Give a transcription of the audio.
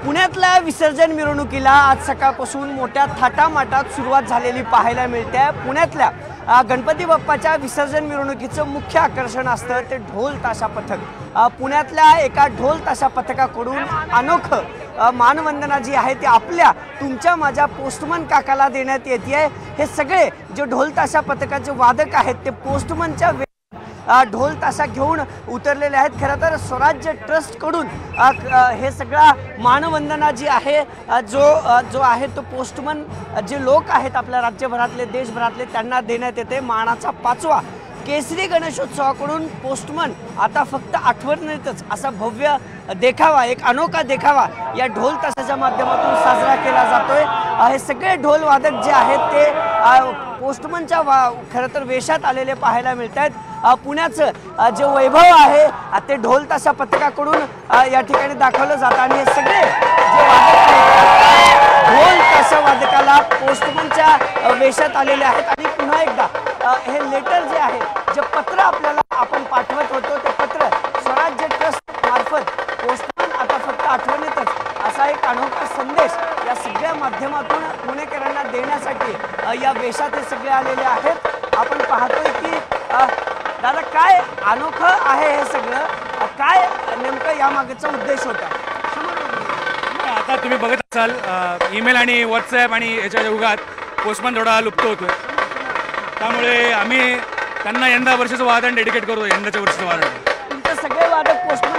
पुण्यातल्या विसर्जन मिरवणुकीला आज सकाळपासून मोठ्या थाटामाटात सुरुवात झालेली पाहायला मिळते। पुण्यातल्या गणपती बाप्पाच्या विसर्जन मिरवणुकीचं मुख्य आकर्षण असतं ते ढोल ताशा पथक। पुण्यातल्या एका ढोल ताशा पथकाकडून अनोखं मानवंदना जी आहे ती आपल्या तुमच्या माझ्या पोस्टमन काकाला देण्यात येते। हे सगळे जे ढोल ताशा पथकाचे वादक आहेत ते पोस्टमनच्या ढोल ताशा घेऊन उतरलेले आहेत। खरं तर स्वराज्य ट्रस्ट कडून हे सगळा मानवंदना जी आहे जो आहे तो पोस्टमन जे लोक आहेत आपल्या राज्यभरातले देशभरातले त्यांना देण्यात येते। मानाचा 5वा केसरी गणेशोत्सवाकडून पोस्टमन आता फक्त आठवणीतच असा भव्य देखावा एक अनोखा देखावा या ढोल ताशाच्या माध्यमातून साजरा केला जातोय। हे सगळे ढोल वादक जे आहेत ते पोस्टमनच्या खरं तर वेशात आलेले पाहायला मिळत आहेत। पुण्याचं जे वैभव आहे ते ढोल ताशा पथकाकडून या ठिकाणी दाखवलं जातं आणि हे सगळे जे वादक आहेत ढोल ताशा वादकाला पोस्टमनच्या वेशात आलेले आहेत। आणि पुन्हा एकदा हे लेटर जे आहे जे पत्र आपल्याला आपण पाठवत होतो ते पत्र स्वराज्य ट्रस्ट मार्फत पोस्टमन आता फक्त आठवणीतच असा एक अनोखा संदेश या सगळ्या माध्यमातून पुणेकरांना देण्यासाठी या वेशात हे सगळे आलेले आहेत। आपण पाहतोय की दादा काय अनोखं आहे हे सगळं, काय नेमकं यामागचा उद्देश होता? आता तुम्ही बघत असाल ईमेल आणि व्हॉट्सॲप आणि याच्या युगात पोस्टमन थोडा लुप्त होतोय, त्यामुळे आम्ही त्यांना यंदा वर्षाचं वादन डेडिकेट करतो। यंदाच्या वर्षाचं वादन तुमचे सगळे वादक पोस्टमन